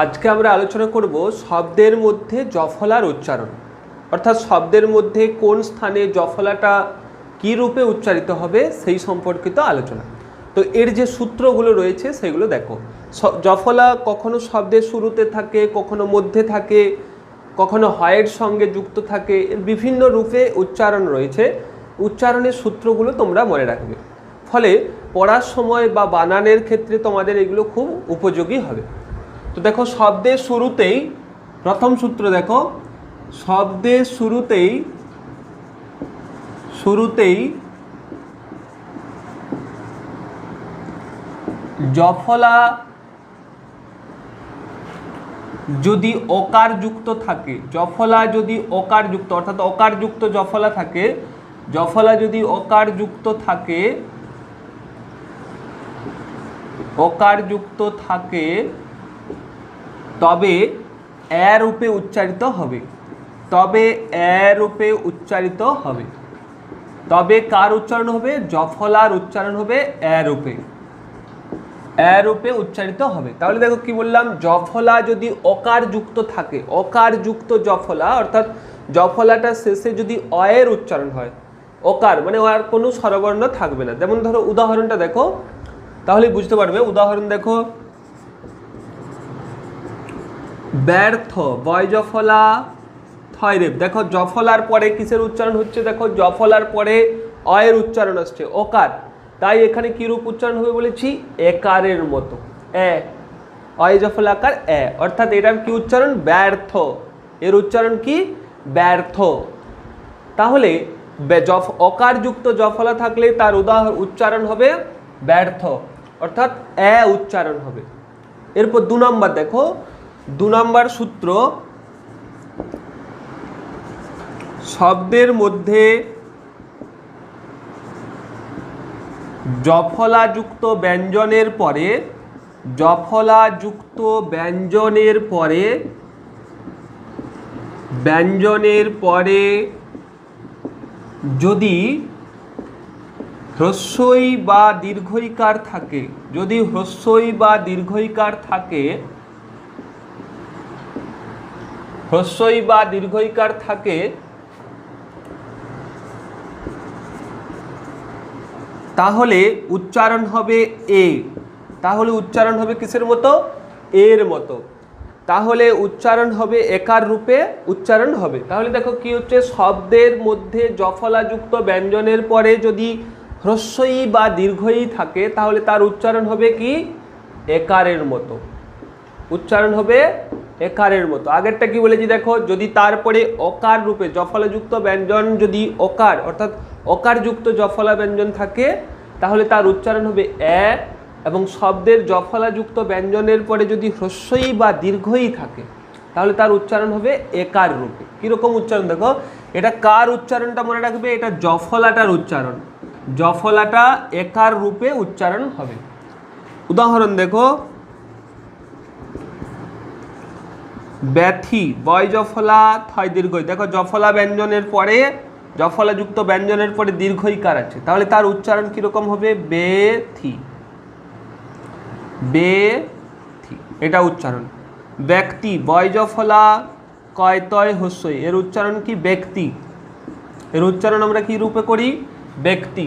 আজকে আমরা আলোচনা করব শব্দের মধ্যে জফলার উচ্চারণ, অর্থাৎ শব্দের মধ্যে কোন স্থানে জফলাটা কী রূপে উচ্চারিত হবে সেই সম্পর্কিত আলোচনা। তো এর যে সূত্রগুলো রয়েছে সেগুলো দেখো। জফলা কখনো শব্দের শুরুতে থাকে, কখনো মধ্যে থাকে, কখনো হয়ের সঙ্গে যুক্ত থাকে। এর বিভিন্ন রূপে উচ্চারণ রয়েছে। উচ্চারণের সূত্রগুলো তোমরা মনে রাখবে, ফলে পড়ার সময় বা বানানের ক্ষেত্রে তোমাদের এগুলো খুব উপযোগী হবে। তো দেখো, শব্দের শুরুতেই প্রথম সূত্র দেখো, শব্দের শুরুতেই জফলা যদি অকার যুক্ত থাকে, জফলা যদি অকার যুক্ত অর্থাৎ অকার যুক্ত জফলা থাকে, জফলা যদি অকার যুক্ত থাকে, অকার যুক্ত থাকে তবে এ রূপে উচ্চারিত হবে, তবে এ রূপে উচ্চারিত হবে। তবে কার উচ্চারণ হবে? জফলার উচ্চারণ হবে এ রূপে, এ রূপে উচ্চারিত হবে। তাহলে দেখো কি বললাম, জফলা যদি অকার যুক্ত থাকে, অকার যুক্ত জফলা অর্থাৎ জফলাটা শেষে যদি অয়ের উচ্চারণ হয়, অকার মানে আর কোনো স্বরবর্ণ থাকবে না। যেমন ধরো উদাহরণটা দেখো, তাহলে বুঝতে পারবে। উদাহরণ দেখো, ব্যর্থ, বয় জফলা থয় রেপ। দেখো জফলার পরে কিসের উচ্চারণ হচ্ছে? দেখো জফলার পরে অয়ের উচ্চারণ আসছে, অকার। তাই এখানে কি রূপ উচ্চারণ হবে বলেছি? একারের মতো, এ, অয় জফলাকার এ, অর্থাৎ এটার কি উচ্চারণ? ব্যর্থ। এর উচ্চারণ কি? ব্যর্থ। তাহলে অকার যুক্ত জফলা থাকলে তার উচ্চারণ হবে ব্যর্থ, অর্থাৎ এ উচ্চারণ হবে। এরপর 2 নম্বর দেখো, 2 নম্বর সূত্র, শব্দের মধ্যে জফলাযুক্ত ব্যঞ্জনের পরে, জফলাযুক্ত ব্যঞ্জনের পরে যদি হ্রস্বই বা দীর্ঘইকার থাকে, যদি হ্রস্বই বা দীর্ঘইকার থাকে, হ্রস্বই বা দীর্ঘইকার থাকে, তাহলে উচ্চারণ হবে এ। তাহলে উচ্চারণ হবে কিসের মতো? এর মতো। তাহলে উচ্চারণ হবে একার রূপে উচ্চারণ হবে। তাহলে দেখো কি হচ্ছে, শব্দের মধ্যে জফলাযুক্ত ব্যঞ্জনের পরে যদি হ্রস্বই বা দীর্ঘই থাকে তাহলে তার উচ্চারণ হবে কি? একারের মতো। উচ্চারণ হবে একারের মতো। আগেরটা কি বলেছি দেখো, যদি তারপরে অকার রূপে জফলাযুক্ত ব্যঞ্জন যদি অকার অর্থাৎ অকারযুক্ত জফলা ব্যঞ্জন থাকে তাহলে তার উচ্চারণ হবে এ, এবং শব্দের জফলাযুক্ত ব্যঞ্জনের পরে যদি হ্রস্বই বা দীর্ঘই থাকে তাহলে তার উচ্চারণ হবে একার রূপে। কীরকম উচ্চারণ দেখো, এটা কার উচ্চারণটা মনে রাখবে? এটা জফলাটার উচ্চারণ, জফলাটা একার রূপে উচ্চারণ হবে। উদাহরণ দেখো, ব্যথি, বয় জফলা থয় দীর্ঘই। দেখো জফলা ব্যঞ্জনের পরে, জফলাযুক্ত ব্যঞ্জনের পরে দীর্ঘইকার আছে, তাহলে তার উচ্চারণ কিরকম হবে? বেথি, বেথি, এটা উচ্চারণ। ব্যক্তি, বয় জফলা কয় তয় হস্যই, এর উচ্চারণ কি? ব্যক্তি। এর উচ্চারণ আমরা কি রূপে করি? ব্যক্তি।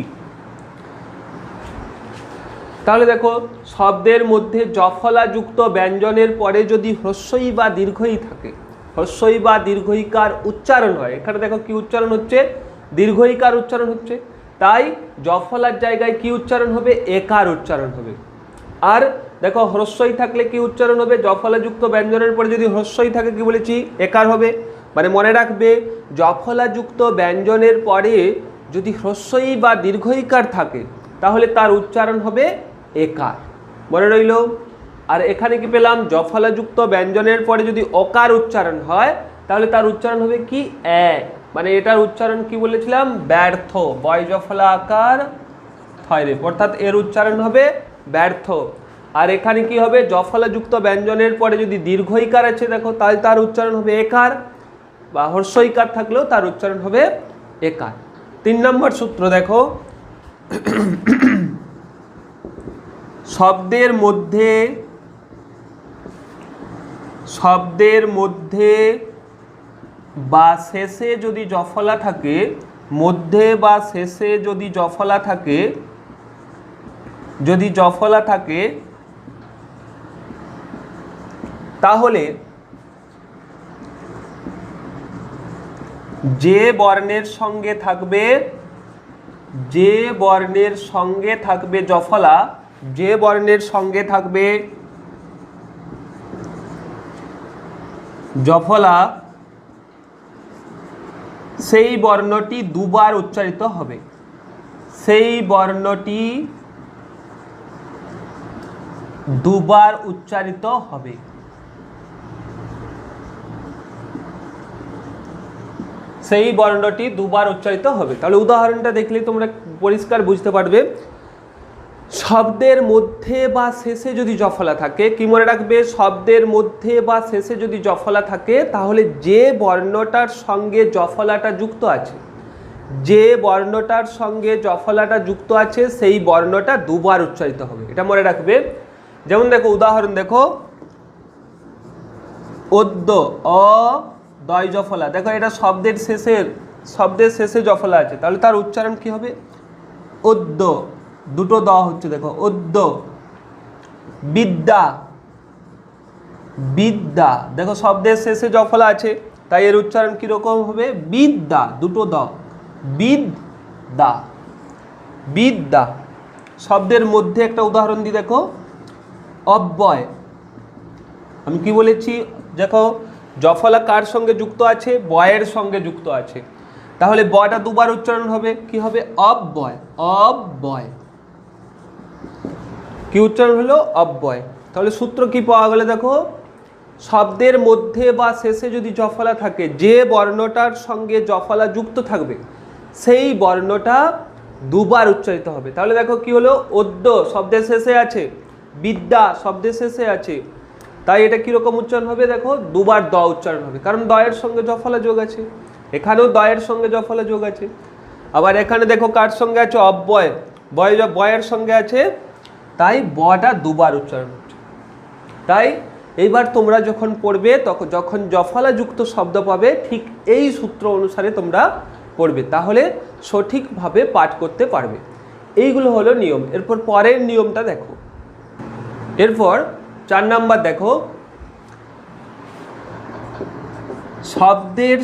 তাহলে দেখো, শব্দের মধ্যে জফলাযুক্ত ব্যঞ্জনের পরে যদি হ্রস্বই বা দীর্ঘই থাকে, হ্রস্বই বা দীর্ঘইকার উচ্চারণ হয়, এখানে দেখো কি উচ্চারণ হচ্ছে? দীর্ঘইকার উচ্চারণ হচ্ছে। তাই জফলার জায়গায় কি উচ্চারণ হবে? একার উচ্চারণ হবে। আর দেখো হ্রস্বই থাকলে কি উচ্চারণ হবে? জফলাযুক্ত ব্যঞ্জনের পরে যদি হ্রস্বই থাকে কি বলেছি? একার হবে। মানে মনে রাখবে, জফলাযুক্ত ব্যঞ্জনের পরে যদি হ্রস্বই বা দীর্ঘইকার থাকে তাহলে তার উচ্চারণ হবে একার। মনে রইল? আর এখানে কি পেলাম? জফলাযুক্ত ব্যঞ্জনের পরে যদি অকার উচ্চারণ হয় তাহলে তার উচ্চারণ হবে কি? এ। মানে এটার উচ্চারণ কি বলেছিলাম? ব্যর্থ, বয় জফলা আকার থয় রেপ, অর্থাৎ এর উচ্চারণ হবে ব্যর্থ। আর এখানে কি হবে? জফলাযুক্ত ব্যঞ্জনের পরে যদি দীর্ঘইকার আছে দেখো, তাহলে তার উচ্চারণ হবে একার, বা হর্ষইকার থাকলেও তার উচ্চারণ হবে একার। 3 নম্বর সূত্র দেখো, শব্দের মধ্যে শব্দের মধ্যে বা শেষে যদি জফলা থাকে, মধ্যে বা শেষে যদি জফলা থাকে, তাহলে যে বর্ণের সঙ্গে থাকবে জফলা, যে বর্ণের সঙ্গে থাকবে জফলা, সেই বর্ণটি দুবার উচ্চারিত হবে। সেই বর্ণটি দুবার উচ্চারিত হবে। সেই বর্ণটি দুবার উচ্চারিত হবে। তাহলে উদাহরণটা দেখলে তোমরা পরিষ্কার বুঝতে পারবে। শব্দের মধ্যে বা শেষে যদি জফলা থাকে, কি মনে রাখবে, শব্দের মধ্যে বা শেষে যদি জফলা থাকে তাহলে যে বর্ণটার সঙ্গে জফলাটা যুক্ত আছে, যে বর্ণটার সঙ্গে জফলাটা যুক্ত আছে সেই বর্ণটা দুবার উচ্চারিত হবে। এটা মনে রাখবে। যেমন দেখো, উদাহরণ দেখো, অদ্য, অ দয় জফলা, দেখো এটা শব্দের শেষে জফলা আছে, তাহলে তার উচ্চারণ কি হবে? অদ্য, দুটো দ হচ্ছে, দেখো অদ্য। বিদ্যা, বিদ্যা, দেখো শব্দের শেষে জফলা আছে, তাই এর উচ্চারণ কিরকম হবে? বিদ্যা, দুটো দ, বিদ্যা, বিদ্যা। শব্দের মধ্যে একটা উদাহরণ দিই, দেখো অব্যয়। আমি কি বলেছি? দেখো জফলা কার সঙ্গে যুক্ত আছে? বয়ের সঙ্গে যুক্ত আছে, তাহলে বয়টা দুবার উচ্চারণ হবে, কি হবে? অব্যয়, অব্যয়। কি উচ্চারণ হলো? অব্যয়। তাহলে সূত্র কি পাওয়া গেল? দেখো, শব্দের মধ্যে বা শেষে যদি জফলা থাকে, যে বর্ণটার সঙ্গে জফলা যুক্ত থাকবে সেই বর্ণটা দুবার উচ্চারিত হবে। তাহলে দেখো কি হলো? অদ্য শব্দের শেষে আছে, বিদ্যা শব্দের শেষে আছে, তাই এটা কিরকম উচ্চারণ হবে? দেখো দুবার দ উচ্চারণ হবে, কারণ দয়ের সঙ্গে জফলা যোগ আছে, এখানেও দয়ের সঙ্গে জফলা যোগ আছে। আবার এখানে দেখো কার সঙ্গে আছে? অব্যয়, বয়ের সঙ্গে আছে, তাই বটা দুবার উচ্চারণ হচ্ছে। তাই এইবার তোমরা যখন পড়বে, যখন জফলা যুক্ত শব্দ পাবে ঠিক এই সূত্র অনুসারে তোমরা পড়বে, তাহলে সঠিকভাবে পাঠ করতে পারবে। এইগুলো হলো নিয়ম। এরপর পরের নিয়মটা দেখো। এরপর 4 নাম্বার দেখো, শব্দের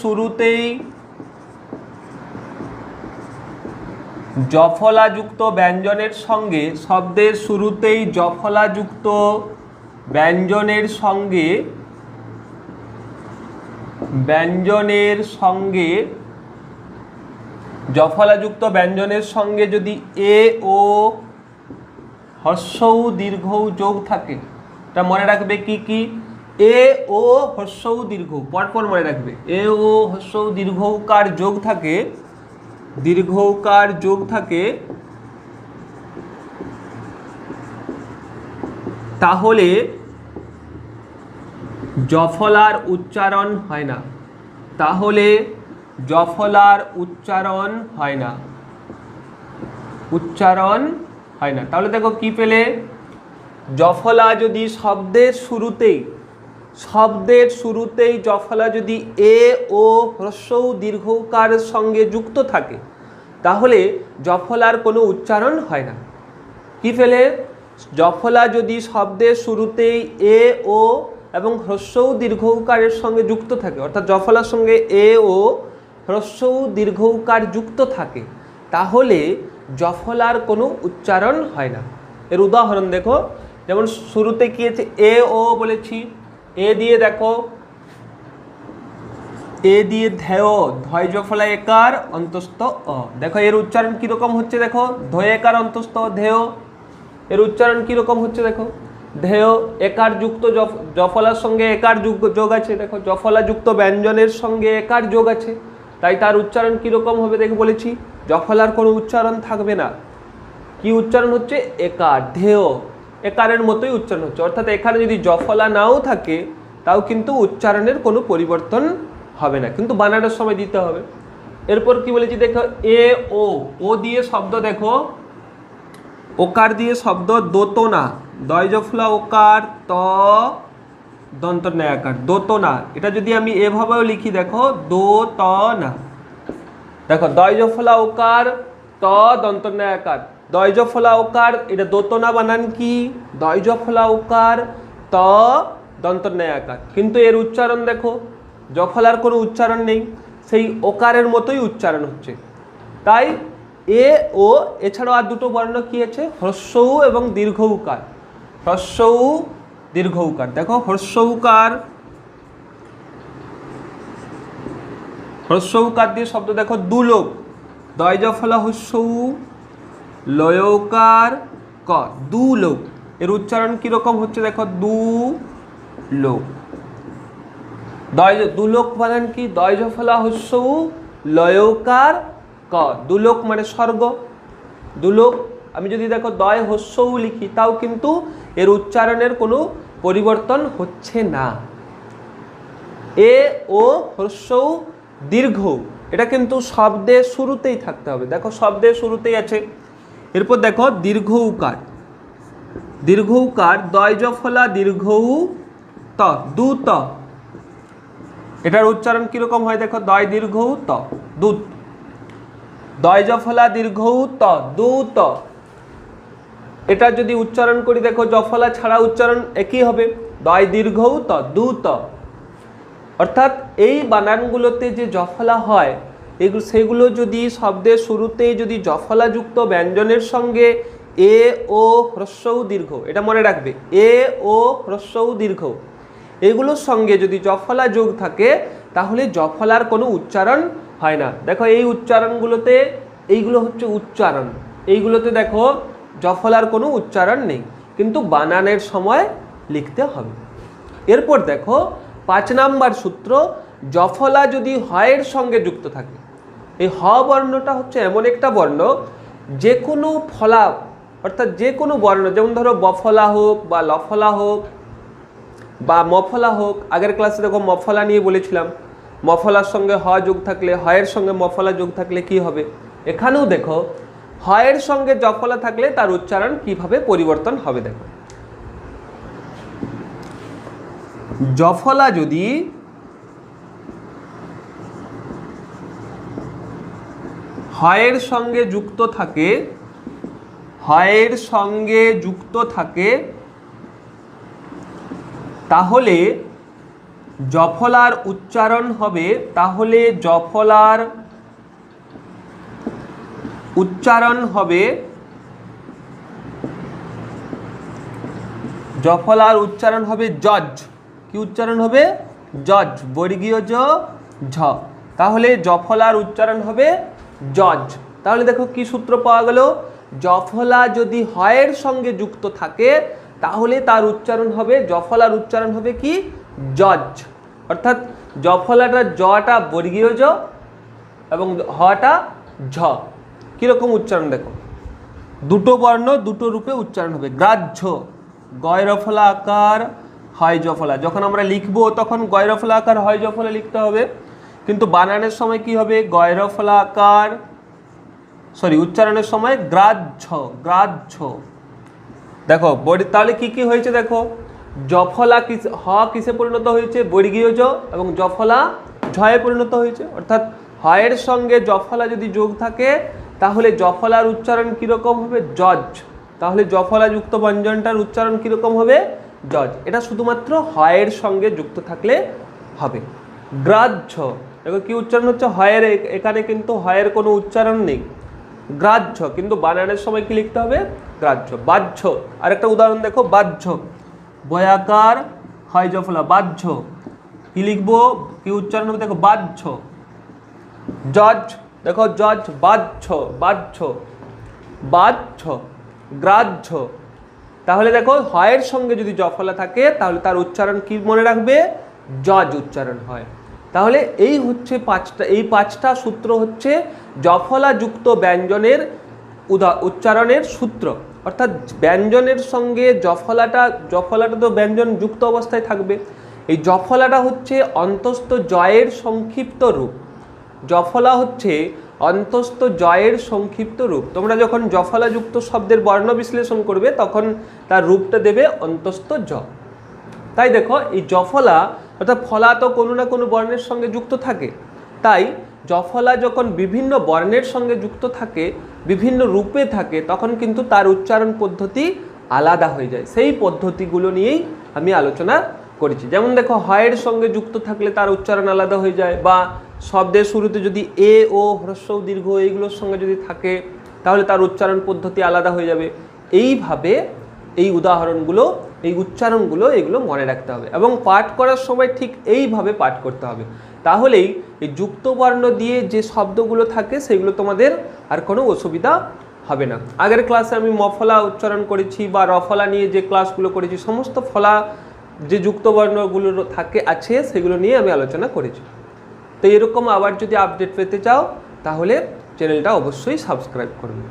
শুরুতেই জফলাযুক্ত ব্যঞ্জনের সঙ্গে, শব্দের শুরুতেই জফলাযুক্ত ব্যঞ্জনের সঙ্গে যদি এ ও হ্রস্ব উ দীর্ঘ উ যোগ থাকে, এটা মনে রাখবে কি কি? এ ও হ্রস্ব উ দীর্ঘ, পরপর মনে রাখবে। এ ও হ্রস্ব উ দীর্ঘ উকার যোগ থাকে, দীর্ঘ উকার যোগ থাকে, তাহলে জফলার উচ্চারণ হয় না, তাহলে জফলার উচ্চারণ হয় না, উচ্চারণ হয় না। তাহলে দেখো কি পেলে? জফলা যদি শব্দের শুরুতেই জফলা যদি এ ও হ্রস্ব উ দীর্ঘ উকারের সঙ্গে যুক্ত থাকে তাহলে জফলার কোনো উচ্চারণ হয় না। কি পেলে? জফলা যদি শব্দের শুরুতেই এ ও এবং হ্রস্ব উ দীর্ঘ উকারের সঙ্গে যুক্ত থাকে, অর্থাৎ জফলার সঙ্গে এ ও হ্রস্ব উ দীর্ঘ উকার যুক্ত থাকে, তাহলে জফলার কোনো উচ্চারণ হয় না। এর উদাহরণ দেখো, যেমন শুরুতে কি আছে? এ ও বলেছি, এ দিয়ে দেখো, এ দিয়ে ধেয়, ধয় জফলা একার অন্তস্থ অ, দেখো এর উচ্চারণ কিরকম হচ্ছে? দেখো ধয় একার অন্তস্থ ধেয়, এর উচ্চারণ কিরকম হচ্ছে? দেখো ধেয়, একার যুক্ত জফলার সঙ্গে একার যোগ আছে, দেখো জফলা যুক্ত ব্যঞ্জনের সঙ্গে একার যোগ আছে, তাই তার উচ্চারণ কিরকম হবে? দেখে বলেছি জফলার কোনো উচ্চারণ থাকবে না। কি উচ্চারণ হচ্ছে? একার, ধেয়, একারের মতোই উচ্চারণ হচ্ছে, অর্থাৎ এখানে যদি জফলা নাও থাকে তাও কিন্তু উচ্চারণের কোনো পরিবর্তন হবে না, কিন্তু বানানোর সময় দিতে হবে। এরপর কি বলেছি দেখো, এ ও দিয়ে শব্দ, দেখো ওকার দিয়ে শব্দ দোতনা, দয় জফলা ওকার ত দন্ত নয়াকার দোতনা, এটা যদি আমি এভাবেও লিখি দেখো দোতনা, দেখো দয় জফলা ওকার ত দন্ত নয়াকার, দয় জফলা ওকার, এটা দোতনা বানান কি দয় জফলা ওকার ত দন্ত নয়াকার, কিন্তু এর উচ্চারণ দেখো জফলার কোনো উচ্চারণ নেই, সেই ওকারের মতোই উচ্চারণ হচ্ছে। তাই এ ও এছাড়াও আর দুটো বর্ণ কি আছে, হ্রস্ব উ এবং দীর্ঘ উকার, হ্রস্ব উ দীর্ঘ উকার। দেখো হ্রস্ব উকার, হ্রস্ব উকার দিয়ে শব্দ দেখো দুলোক, দয় জফলা হ্রস্ব উ লয়কার ক, দুলোক, এর উচ্চারণ কিরকম হচ্ছে দেখো দু লোক। দুলোক বানান কি দয় জফলা হ্রস্ব উ লয়কার ক, দুলোক মানে স্বর্গ, দুলোক। আমি যদি দেখো দয় হ্রস্ব উ লিখি তাও কিন্তু এর উচ্চারণের কোনো পরিবর্তন হচ্ছে না। এ ও হ্রস্ব উ দীর্ঘ, এটা কিন্তু শব্দের শুরুতেই থাকতে হবে, দেখো শব্দের শুরুতেই আছে। এরপর দেখো দীর্ঘ উকার, দীর্ঘ উকার দয় জফলা দীর্ঘ উ ত, দু ত, এটার উচ্চারণ কিরকম হয় দেখো দয় দীর্ঘ উ ত দুত, দয় জফলা দীর্ঘ উ ত দু ত, এটা যদি উচ্চারণ করি দেখো জফলা ছাড়া উচ্চারণ একই হবে দয় দীর্ঘ উ ত দু ত। অর্থাৎ এই বানানগুলোতে যে জফলা হয় এগুলো সেগুলো যদি শব্দের শুরুতেই যদি জফলাযুক্ত ব্যঞ্জনের সঙ্গে এ ও হ্রস্ব উ দীর্ঘ, এটা মনে রাখবে এ ও হ্রস্ব উ দীর্ঘ এগুলোর সঙ্গে যদি জফলা যোগ থাকে তাহলে জফলার কোনো উচ্চারণ হয় না। দেখো এই উচ্চারণগুলোতে এইগুলো হচ্ছে উচ্চারণ, এইগুলোতে দেখো জফলার কোনো উচ্চারণ নেই, কিন্তু বানানের সময় লিখতে হবে। এরপর দেখো 5 নাম্বার সূত্র, জফলা যদি হয়ের সঙ্গে যুক্ত থাকে, এই হ বর্ণটা হচ্ছে এমন একটা বর্ণ যে কোনো ফলা অর্থাৎ যে কোনো বর্ণ, যেমন ধরো বফলা হোক বা লফলা হোক বা মফলা হোক, আগের ক্লাসে দেখো মফলা নিয়ে বলেছিলাম, মফলার সঙ্গে হ যোগ থাকলে, হয়ের সঙ্গে মফলা যোগ থাকলে কি হবে, এখানেও দেখো হয়ের সঙ্গে জফলা থাকলে তার উচ্চারণ কিভাবে পরিবর্তন হবে। দেখো জফলা যদি হয়ের সঙ্গে যুক্ত থাকে, হয়ের সঙ্গে যুক্ত থাকে তাহলে জফলার উচ্চারণ হবে, তাহলে জফলার উচ্চারণ হবে, জফলার উচ্চারণ হবে জজ। কি উচ্চারণ হবে জজ, বর্গীয় জ ঝ, তাহলে জফলার উচ্চারণ হবে জজ। তাহলে দেখো কি সূত্র পাওয়া গেল, জফলা যদি হয়ের সঙ্গে যুক্ত থাকে তাহলে তার উচ্চারণ হবে, জফলার উচ্চারণ হবে কি জজ, অর্থাৎ জফলাটা জটা বর্গীয় জ এবং হটা ঝ। কিরকম উচ্চারণ দেখো, দুটো বর্ণ দুটো রূপে উচ্চারণ হবে। গ্রাহ্য গয় রফলা আকার হয় জফলা, যখন আমরা লিখবো তখন গয় রফলা আকার হয় জফলা লিখতে হবে, কিন্তু বানানের সময় কি হবে গয় রফলা আকার, উচ্চারণের সময় গ্রাহ্য, গ্রাহ্য। দেখো তাহলে কি কি হয়েছে দেখো, জফলা কিসে পরিণত হয়েছে বর্গীয় জ এবং জফলা ঝয়ে পরিণত হয়েছে, অর্থাৎ হয়ের সঙ্গে জফলা যদি যোগ থাকে তাহলে জফলার উচ্চারণ কিরকম হবে জজ, তাহলে জফলা যুক্ত ব্যঞ্জনটার উচ্চারণ কিরকম হবে জজ। এটা শুধুমাত্র হয়ের সঙ্গে যুক্ত থাকলে হবে। গ্রাহ্য দেখো কি উচ্চারণ হচ্ছে হয়ের, এখানে কিন্তু হয়ের কোনো উচ্চারণ নেই, গ্রাহ্য, কিন্তু বানানের সময় কি লিখতে হবে গ্রাহ্য। বাহ্য আরেকটা উদাহরণ দেখো, বাহ্য বয়াকার হয় জফলা, বাহ্য কি লিখবো কি উচ্চারণ হবে দেখো বাহ্য। জজ দেখো জজ বাহ্য, বাহ্য বাহ্য গ্রাহ্য, তাহলে দেখো হয়ের সঙ্গে যদি জফলা থাকে তাহলে তার উচ্চারণ কি মনে রাখবে জজ উচ্চারণ হয়। তাহলে এই হচ্ছে পাঁচটা সূত্র হচ্ছে জফলা যুক্ত ব্যঞ্জনের উচ্চারণের সূত্র, অর্থাৎ ব্যঞ্জনের সঙ্গে জফলাটা তো ব্যঞ্জন যুক্ত অবস্থায় থাকবে, এই জফলাটা হচ্ছে অন্তস্থ জয়ের সংক্ষিপ্ত রূপ, জফলা হচ্ছে অন্তস্থ জয়ের সংক্ষিপ্ত রূপ। তোমরা যখন জফলাযুক্ত শব্দের বর্ণ বিশ্লেষণ করবে তখন তার রূপটা দেবে অন্তস্থ জ। তাই দেখো এই জফলা অর্থাৎ ফলা তো কোনো না কোনো বর্ণের সঙ্গে যুক্ত থাকে, তাই জফলা যখন বিভিন্ন বর্ণের সঙ্গে যুক্ত থাকে, বিভিন্ন রূপে থাকে, তখন কিন্তু তার উচ্চারণ পদ্ধতি আলাদা হয়ে যায়। সেই পদ্ধতিগুলো নিয়েই আমি আলোচনা করেছি। যেমন দেখো হয়ের সঙ্গে যুক্ত থাকলে তার উচ্চারণ আলাদা হয়ে যায়, বা শব্দের শুরুতে যদি এ ও হ্রস্ব দীর্ঘ এইগুলোর সঙ্গে যদি থাকে তাহলে তার উচ্চারণ পদ্ধতি আলাদা হয়ে যাবে। এইভাবে এই উদাহরণগুলো, এই উচ্চারণগুলো এগুলো মনে রাখতে হবে এবং পাঠ করার সময় ঠিক এইভাবে পাঠ করতে হবে। তাহলেই এই যুক্তবর্ণ দিয়ে যে শব্দগুলো থাকে সেগুলো তোমাদের আর কোনো অসুবিধা হবে না। আগের ক্লাসে আমি মফলা উচ্চারণ করেছি বা রফলা নিয়ে যে ক্লাসগুলো করেছি, সমস্ত ফলা যে যুক্তবর্ণগুলো আছে সেগুলো নিয়ে আমি আলোচনা করেছি। তো এরকম আবার যদি আপডেট পেতে চাও তাহলে চ্যানেলটা অবশ্যই সাবস্ক্রাইব করবে।